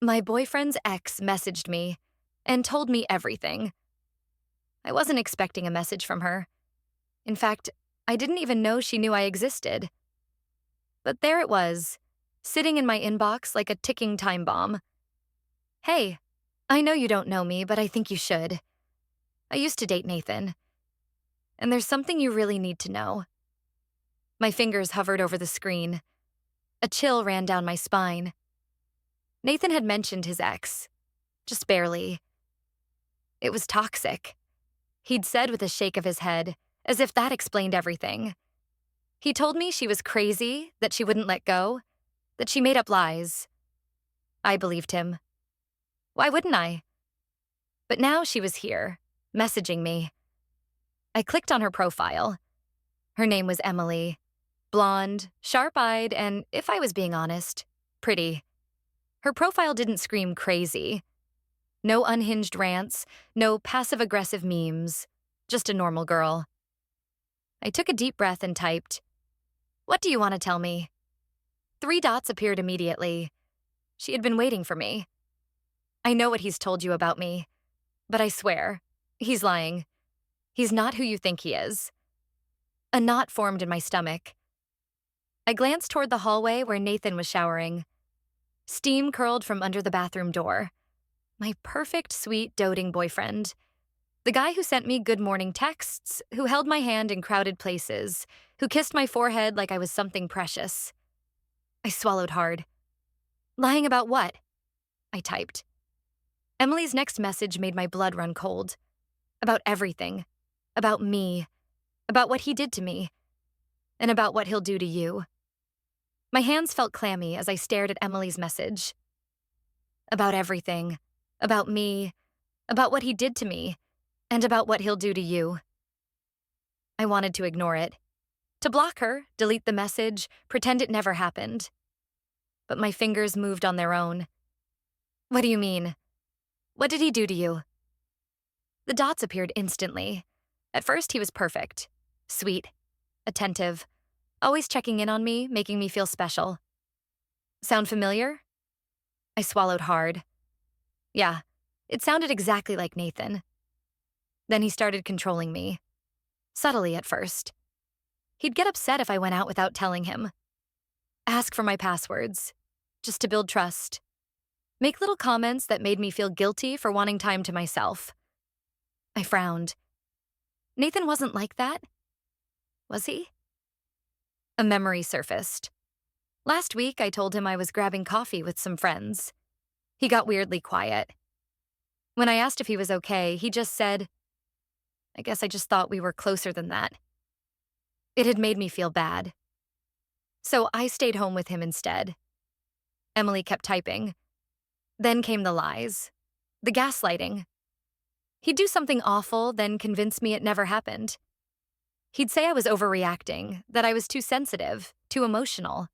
My boyfriend's ex messaged me and told me everything. I wasn't expecting a message from her. In fact, I didn't even know she knew I existed. But there it was, sitting in my inbox like a ticking time bomb. Hey, I know you don't know me, but I think you should. I used to date Nathan. And there's something you really need to know. My fingers hovered over the screen. A chill ran down my spine. Nathan had mentioned his ex. Just barely. It was toxic. He'd said with a shake of his head, as if that explained everything. He told me she was crazy, that she wouldn't let go, that she made up lies. I believed him. Why wouldn't I? But now she was here, messaging me. I clicked on her profile. Her name was Emily. Blonde, sharp-eyed, and, if I was being honest, pretty. Her profile didn't scream crazy. No unhinged rants, no passive-aggressive memes, just a normal girl. I took a deep breath and typed, "What do you want to tell me?" 3 dots appeared immediately. She had been waiting for me. I know what he's told you about me, but I swear, he's lying. He's not who you think he is. A knot formed in my stomach. I glanced toward the hallway where Nathan was showering. Steam curled from under the bathroom door. My perfect, sweet, doting boyfriend. The guy who sent me good morning texts, who held my hand in crowded places, who kissed my forehead like I was something precious. I swallowed hard. Lying about what? I typed. Emily's next message made my blood run cold. About everything. About me. About what he did to me. And about what he'll do to you. My hands felt clammy as I stared at Emily's message. About everything. About me. About what he did to me. And about what he'll do to you. I wanted to ignore it. To block her, delete the message, pretend it never happened. But my fingers moved on their own. What do you mean? What did he do to you? The dots appeared instantly. At first, he was perfect. Sweet. Attentive. Always checking in on me, making me feel special. Sound familiar? I swallowed hard. Yeah, it sounded exactly like Nathan. Then he started controlling me. Subtly at first. He'd get upset if I went out without telling him. Ask for my passwords, just to build trust. Make little comments that made me feel guilty for wanting time to myself. I frowned. Nathan wasn't like that. Was he? A memory surfaced. Last week, I told him I was grabbing coffee with some friends. He got weirdly quiet. When I asked if he was okay, he just said, "I guess I just thought we were closer than that." It had made me feel bad. So I stayed home with him instead. Emily kept typing. Then came the lies. The gaslighting. He'd do something awful, then convince me it never happened. He'd say I was overreacting, that I was too sensitive, too emotional.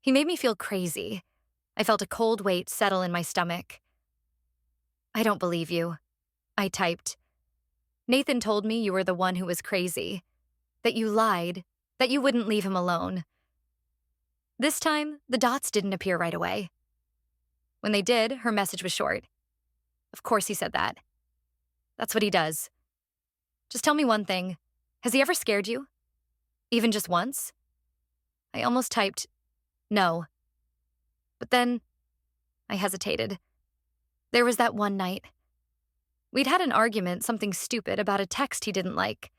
He made me feel crazy. I felt a cold weight settle in my stomach. "I don't believe you," I typed. "Nathan told me you were the one who was crazy, that you lied, that you wouldn't leave him alone." This time, the dots didn't appear right away. When they did, her message was short. Of course he said that. That's what he does. Just tell me one thing. Has he ever scared you? Even just once? I almost typed, no. But then, I hesitated. There was that one night. We'd had an argument, something stupid, about a text he didn't like.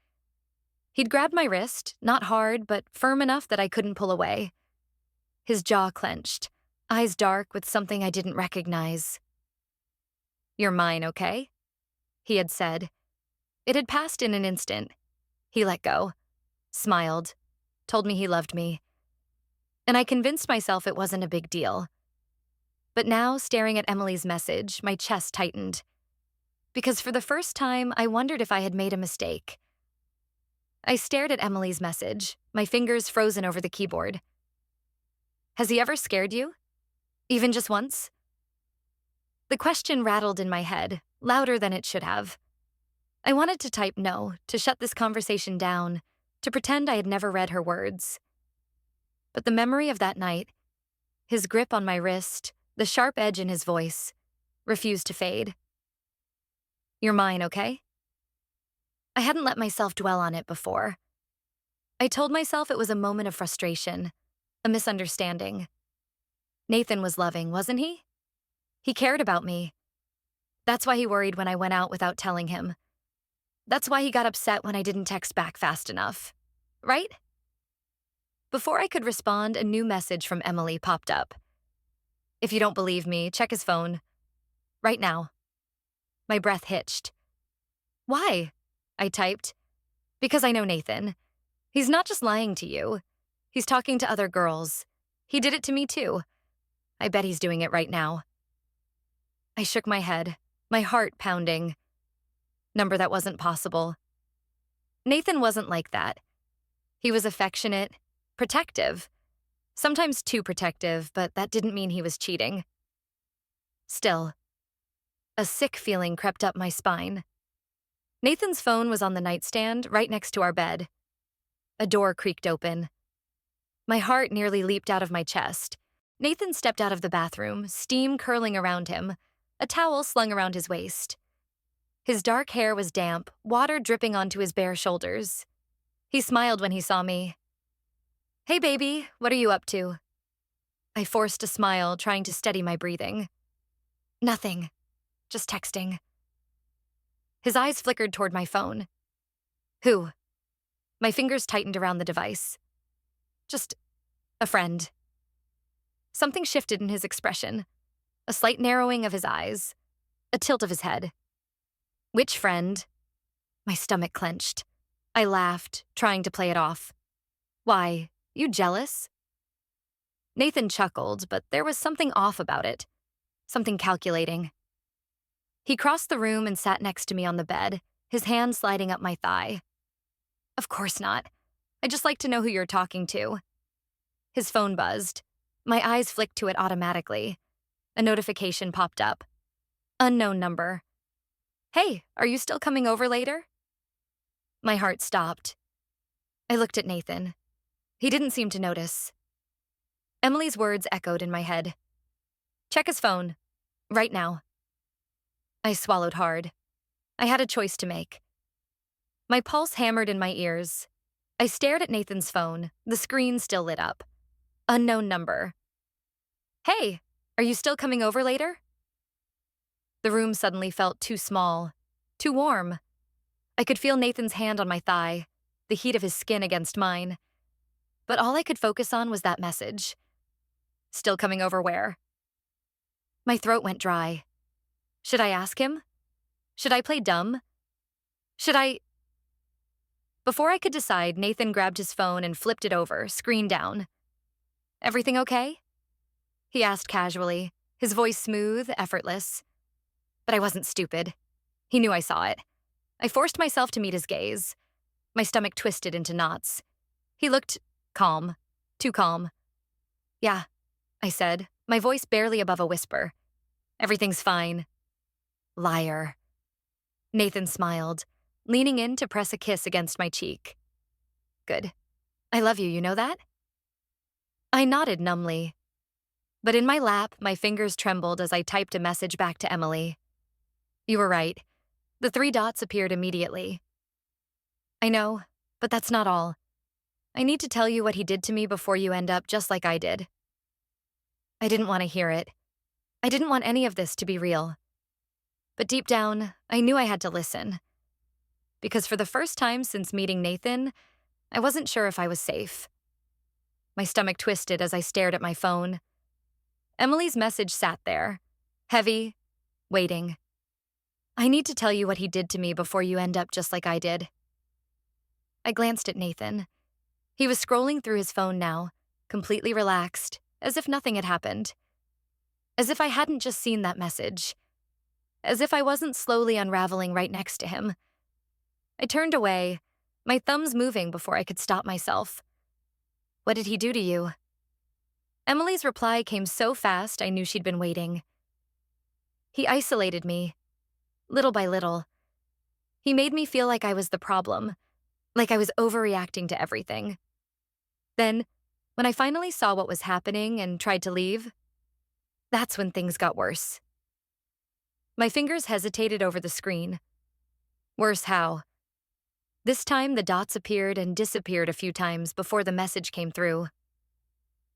He'd grabbed my wrist, not hard, but firm enough that I couldn't pull away. His jaw clenched, eyes dark with something I didn't recognize. "You're mine, okay?" he had said. It had passed in an instant. He let go, smiled, told me he loved me. And I convinced myself it wasn't a big deal. But now, staring at Emily's message, my chest tightened. Because for the first time, I wondered if I had made a mistake. I stared at Emily's message, my fingers frozen over the keyboard. Has he ever scared you? Even just once? The question rattled in my head, louder than it should have. I wanted to type no, to shut this conversation down, to pretend I had never read her words. But the memory of that night, his grip on my wrist, The sharp edge in his voice refused to fade. "You're mine, okay?" I hadn't let myself dwell on it before. I told myself it was a moment of frustration, a misunderstanding. Nathan was loving, wasn't he? He cared about me. That's why he worried when I went out without telling him. That's why he got upset when I didn't text back fast enough. Right? Before I could respond, a new message from Emily popped up. "If you don't believe me, check his phone. Right now." My breath hitched. "Why?" I typed. "Because I know Nathan. He's not just lying to you. He's talking to other girls. He did it to me too. I bet he's doing it right now." I shook my head, my heart pounding. Number that wasn't possible. Nathan wasn't like that. He was affectionate, protective. Sometimes too protective, but that didn't mean he was cheating. Still, a sick feeling crept up my spine. Nathan's phone was on the nightstand right next to our bed. A door creaked open. My heart nearly leaped out of my chest. Nathan stepped out of the bathroom, steam curling around him, a towel slung around his waist. His dark hair was damp, water dripping onto his bare shoulders. He smiled when he saw me. "Hey, baby, what are you up to?" I forced a smile, trying to steady my breathing. "Nothing. Just texting." His eyes flickered toward my phone. "Who?" My fingers tightened around the device. "Just a friend." Something shifted in his expression. A slight narrowing of his eyes. A tilt of his head. "Which friend?" My stomach clenched. I laughed, trying to play it off. "Why, you jealous?" Nathan chuckled, but there was something off about it. Something calculating. He crossed the room and sat next to me on the bed, his hand sliding up my thigh. "Of course not. I just like to know who you're talking to." His phone buzzed. My eyes flicked to it automatically. A notification popped up. Unknown number. "Hey, are you still coming over later?" My heart stopped. I looked at Nathan. He didn't seem to notice. Emily's words echoed in my head. "Check his phone. Right now." I swallowed hard. I had a choice to make. My pulse hammered in my ears. I stared at Nathan's phone, the screen still lit up. Unknown number. "Hey, are you still coming over later?" The room suddenly felt too small, too warm. I could feel Nathan's hand on my thigh, the heat of his skin against mine. But all I could focus on was that message. Still coming over where? My throat went dry. Should I ask him? Should I play dumb? Should I? Before I could decide, Nathan grabbed his phone and flipped it over, screen down. "Everything okay?" He asked casually, his voice smooth, effortless. But I wasn't stupid. He knew I saw it. I forced myself to meet his gaze. My stomach twisted into knots. He looked calm, too calm. "Yeah," I said, my voice barely above a whisper. "Everything's fine." Liar. Nathan smiled, leaning in to press a kiss against my cheek. "Good. I love you, you know that?" I nodded numbly. But in my lap, my fingers trembled as I typed a message back to Emily. You were right. The 3 dots appeared immediately. "I know, but that's not all. I need to tell you what he did to me before you end up just like I did." I didn't want to hear it. I didn't want any of this to be real. But deep down, I knew I had to listen. Because for the first time since meeting Nathan, I wasn't sure if I was safe. My stomach twisted as I stared at my phone. Emily's message sat there, heavy, waiting. "I need to tell you what he did to me before you end up just like I did." I glanced at Nathan. He was scrolling through his phone now, completely relaxed, as if nothing had happened. As if I hadn't just seen that message. As if I wasn't slowly unraveling right next to him. I turned away, my thumbs moving before I could stop myself. "What did he do to you?" Emily's reply came so fast I knew she'd been waiting. "He isolated me, little by little. He made me feel like I was the problem, like I was overreacting to everything. Then, when I finally saw what was happening and tried to leave, That's when things got worse. My fingers hesitated over the screen. Worse how? This time, the dots appeared and disappeared a few times before the message came through.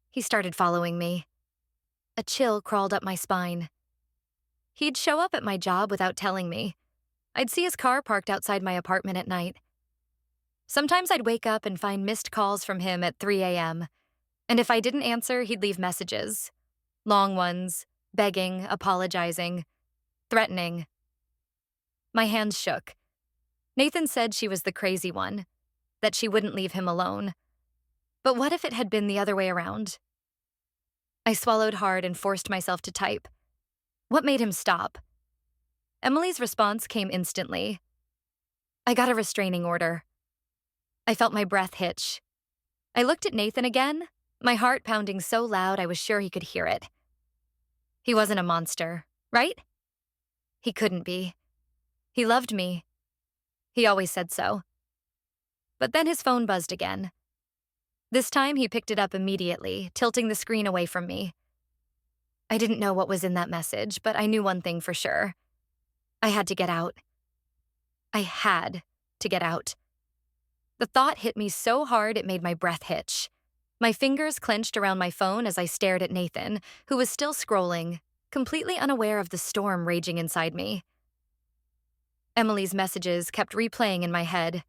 He started following me. A chill crawled up my spine. He'd show up at my job without telling me. I'd see his car parked outside my apartment at night. Sometimes I'd wake up and find missed calls from him at 3 a.m., and if I didn't answer, he'd leave messages. Long ones, begging, apologizing, threatening. My hands shook. Nathan said she was the crazy one, that she wouldn't leave him alone. But what if it had been the other way around? I swallowed hard and forced myself to type. What made him stop? Emily's response came instantly. I got a restraining order. I felt my breath hitch. I looked at Nathan again, my heart pounding so loud I was sure he could hear it. He wasn't a monster, right? He couldn't be. He loved me. He always said so. But then his phone buzzed again. This time he picked it up immediately, tilting the screen away from me. I didn't know what was in that message, but I knew one thing for sure. I had to get out. I had to get out. The thought hit me so hard it made my breath hitch. My fingers clenched around my phone as I stared at Nathan, who was still scrolling, completely unaware of the storm raging inside me. Emily's messages kept replaying in my head.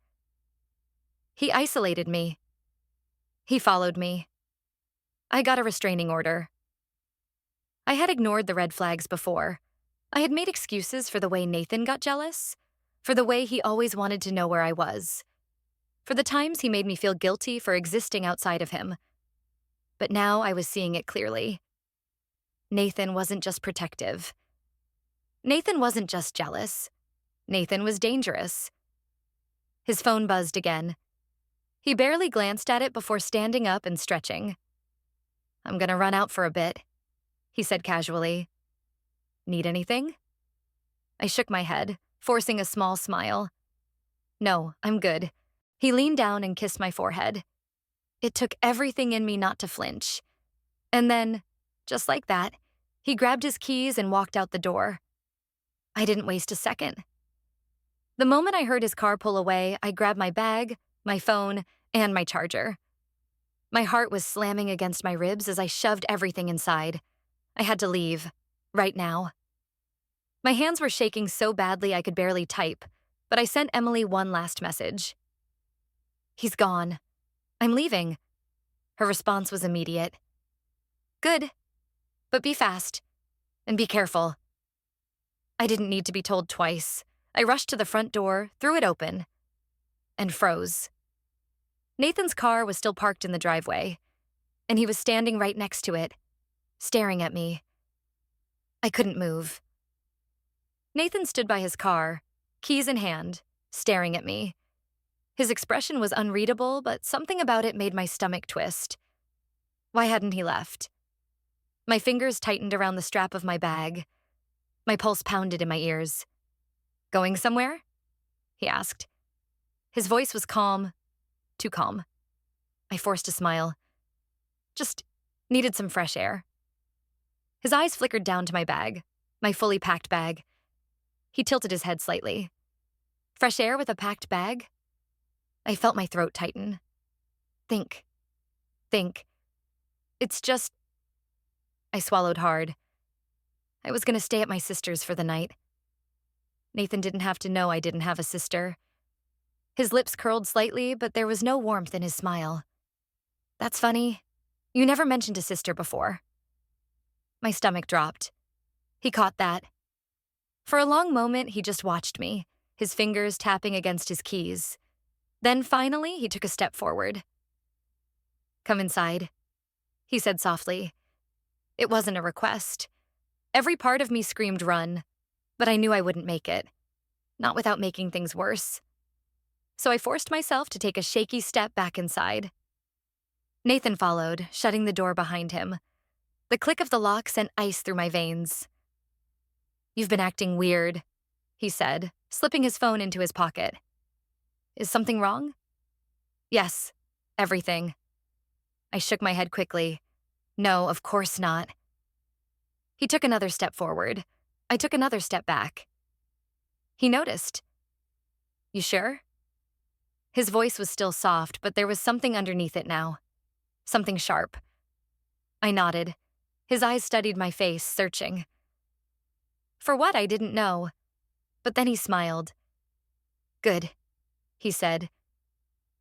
He isolated me. He followed me. I got a restraining order. I had ignored the red flags before. I had made excuses for the way Nathan got jealous, for the way he always wanted to know where I was, for the times he made me feel guilty for existing outside of him. But now I was seeing it clearly. Nathan wasn't just protective. Nathan wasn't just jealous. Nathan was dangerous. His phone buzzed again. He barely glanced at it before standing up and stretching. I'm gonna run out for a bit, he said casually. Need anything? I shook my head, forcing a small smile. No, I'm good. He leaned down and kissed my forehead. It took everything in me not to flinch. And then, just like that, he grabbed his keys and walked out the door. I didn't waste a second. The moment I heard his car pull away, I grabbed my bag, my phone, and my charger. My heart was slamming against my ribs as I shoved everything inside. I had to leave, right now. My hands were shaking so badly I could barely type, but I sent Emily one last message. He's gone. I'm leaving. Her response was immediate. Good, but be fast, and be careful. I didn't need to be told twice. I rushed to the front door, threw it open, and froze. Nathan's car was still parked in the driveway, and he was standing right next to it, staring at me. I couldn't move. Nathan stood by his car, keys in hand, staring at me. His expression was unreadable, but something about it made my stomach twist. Why hadn't he left? My fingers tightened around the strap of my bag. My pulse pounded in my ears. Going somewhere? He asked. His voice was calm, too calm. I forced a smile. Just needed some fresh air. His eyes flickered down to my bag, my fully packed bag. He tilted his head slightly. Fresh air with a packed bag? I felt my throat tighten. Think. It's just... I swallowed hard. I was going to stay at my sister's for the night. Nathan didn't have to know I didn't have a sister. His lips curled slightly, but there was no warmth in his smile. That's funny. You never mentioned a sister before. My stomach dropped. He caught that. For a long moment, he just watched me, his fingers tapping against his keys. Then finally, he took a step forward. Come inside, he said softly. It wasn't a request. Every part of me screamed run, but I knew I wouldn't make it. Not without making things worse. So I forced myself to take a shaky step back inside. Nathan followed, shutting the door behind him. The click of the lock sent ice through my veins. You've been acting weird, he said, slipping his phone into his pocket. Is something wrong? Yes, everything. I shook my head quickly. No, of course not. He took another step forward. I took another step back. He noticed. You sure? His voice was still soft, but there was something underneath it now. Something sharp. I nodded. His eyes studied my face, searching. For what, I didn't know. But then he smiled. Good, he said.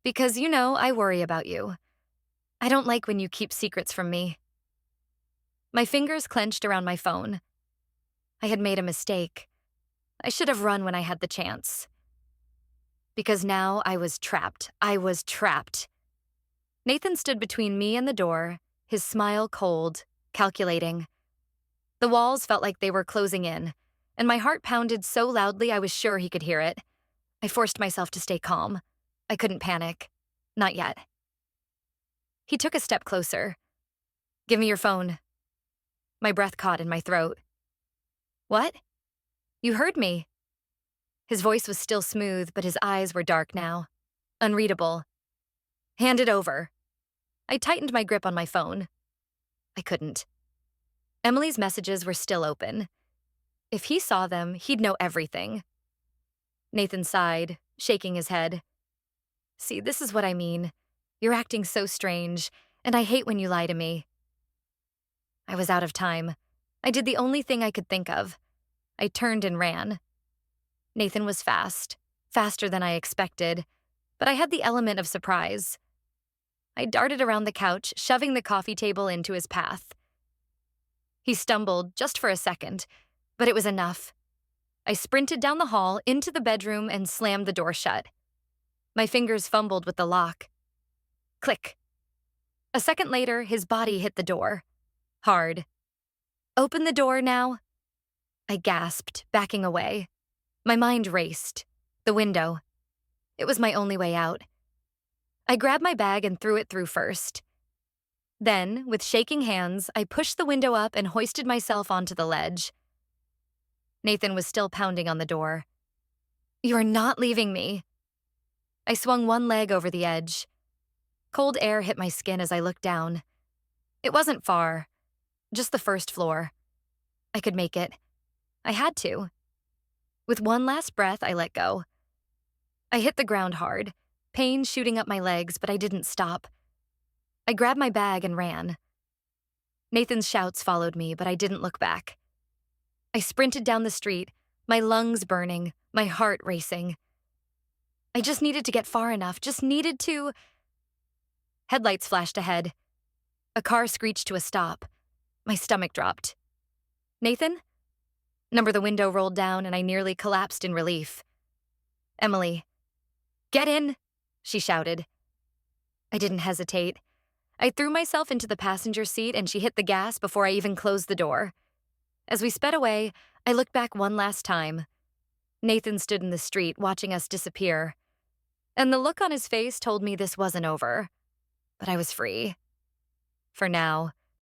Because, I worry about you. I don't like when you keep secrets from me. My fingers clenched around my phone. I had made a mistake. I should have run when I had the chance. Because now I was trapped. I was trapped. Nathan stood between me and the door, his smile cold, calculating. The walls felt like they were closing in, and my heart pounded so loudly I was sure he could hear it. I forced myself to stay calm. I couldn't panic. Not yet. He took a step closer. Give me your phone. My breath caught in my throat. What? You heard me. His voice was still smooth, but his eyes were dark now. Unreadable. Hand it over. I tightened my grip on my phone. I couldn't. Emily's messages were still open. If he saw them, he'd know everything. Nathan sighed, shaking his head. See, this is what I mean. You're acting so strange, and I hate when you lie to me. I was out of time. I did the only thing I could think of. I turned and ran. Nathan was fast, faster than I expected, but I had the element of surprise. I darted around the couch, shoving the coffee table into his path. He stumbled just for a second, but it was enough. I sprinted down the hall, into the bedroom, and slammed the door shut. My fingers fumbled with the lock. Click. A second later, his body hit the door. Hard. Open the door now. I gasped, backing away. My mind raced. The window. It was my only way out. I grabbed my bag and threw it through first. Then, with shaking hands, I pushed the window up and hoisted myself onto the ledge. Nathan was still pounding on the door. You're not leaving me. I swung one leg over the edge. Cold air hit my skin as I looked down. It wasn't far, just the first floor. I could make it. I had to. With one last breath, I let go. I hit the ground hard, pain shooting up my legs, but I didn't stop. I grabbed my bag and ran. Nathan's shouts followed me, but I didn't look back. I sprinted down the street, my lungs burning, my heart racing. I just needed to get far enough, just needed to... Headlights flashed ahead. A car screeched to a stop. My stomach dropped. Nathan? The window rolled down and I nearly collapsed in relief. Emily. Get in, she shouted. I didn't hesitate. I threw myself into the passenger seat and she hit the gas before I even closed the door. As we sped away, I looked back one last time. Nathan stood in the street watching us disappear. And the look on his face told me this wasn't over. But I was free. For now.